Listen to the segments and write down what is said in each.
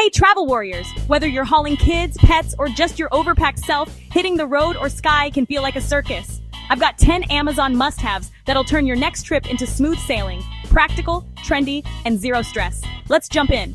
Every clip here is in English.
Hey travel warriors, whether you're hauling kids, pets, or just your overpacked self, hitting the road or sky can feel like a circus. I've got 10 Amazon must-haves that'll turn your next trip into smooth sailing, practical, trendy, and zero stress. Let's jump in.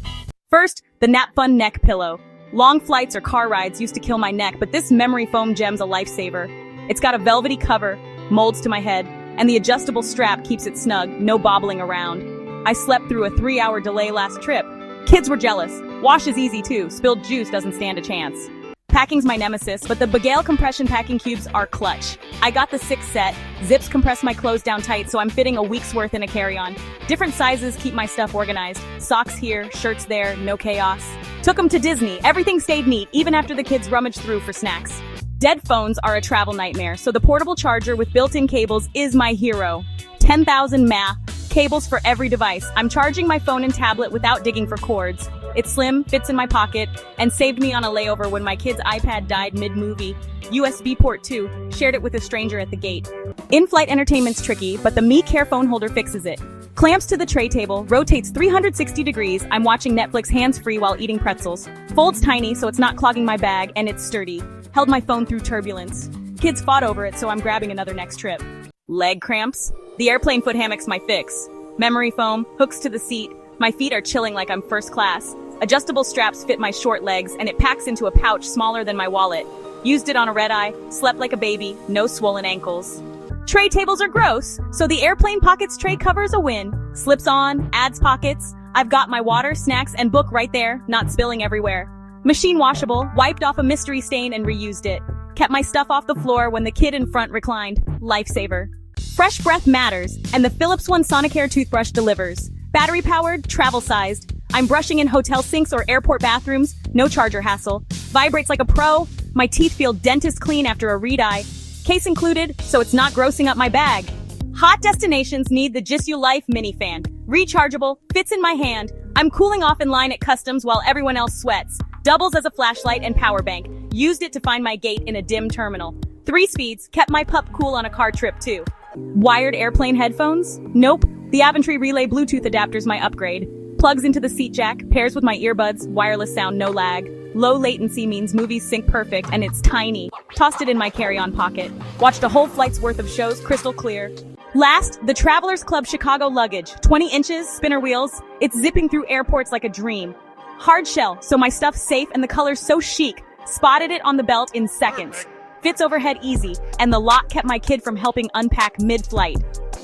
First, the Napfun neck pillow. Long flights or car rides used to kill my neck, but this memory foam gem's a lifesaver. It's got a velvety cover, molds to my head, and the adjustable strap keeps it snug, no bobbling around. I slept through a 3-hour delay last trip. Kids were jealous. Wash is easy too, spilled juice doesn't stand a chance. Packing's my nemesis, but the BAGAIL compression packing cubes are clutch. I got the 6 set. Zips compress my clothes down tight, so I'm fitting a week's worth in a carry-on. Different sizes keep my stuff organized. Socks here, shirts there, no chaos. Took them to Disney. Everything stayed neat, even after the kids rummaged through for snacks. Dead phones are a travel nightmare, so the portable charger with built-in cables is my hero. 10,000 mAh. Cables for every device. I'm charging my phone and tablet without digging for cords. It's slim, fits in my pocket, and saved me on a layover when my kid's iPad died mid-movie. USB port too, shared it with a stranger at the gate. In-flight entertainment's tricky, but the MiiKARE phone holder fixes it. Clamps to the tray table, rotates 360 degrees, I'm watching Netflix hands-free while eating pretzels. Folds tiny so it's not clogging my bag, and it's sturdy. Held my phone through turbulence. Kids fought over it, so I'm grabbing another next trip. Leg cramps? The airplane foot hammock's my fix. Memory foam, hooks to the seat. My feet are chilling like I'm first class. Adjustable straps fit my short legs, and it packs into a pouch smaller than my wallet. Used it on a red-eye, slept like a baby, no swollen ankles. Tray tables are gross, so the airplane pockets tray cover's a win. Slips on, adds pockets. I've got my water, snacks, and book right there, not spilling everywhere. Machine washable, wiped off a mystery stain and reused it. Kept my stuff off the floor when the kid in front reclined. Lifesaver. Fresh breath matters, and the Philips One Sonicare toothbrush delivers. Battery-powered, travel-sized. I'm brushing in hotel sinks or airport bathrooms, no charger hassle. Vibrates like a pro. My teeth feel dentist clean after a red-eye. Case included, so it's not grossing up my bag. Hot destinations need the JISULIFE Mini Fan. Rechargeable, fits in my hand. I'm cooling off in line at customs while everyone else sweats. Doubles as a flashlight and power bank. Used it to find my gate in a dim terminal. 3 speeds, kept my pup cool on a car trip too. Wired airplane headphones? Nope. The Avantree relay Bluetooth adapter's my upgrade. Plugs into the seat jack, pairs with my earbuds, wireless sound, no lag. Low latency means movies sync perfect, and it's tiny. Tossed it in my carry-on pocket. Watched a whole flight's worth of shows crystal clear. Last, the Travelers Club Chicago Luggage. 20 inches, spinner wheels. It's zipping through airports like a dream. Hard shell, so my stuff's safe and the color's so chic. Spotted it on the belt in seconds. Fits overhead easy, and the lock kept my kid from helping unpack mid-flight.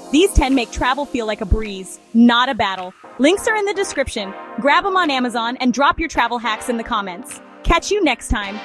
These 10 make travel feel like a breeze, not a battle. Links are in the description. Grab them on Amazon and drop your travel hacks in the comments. Catch you next time.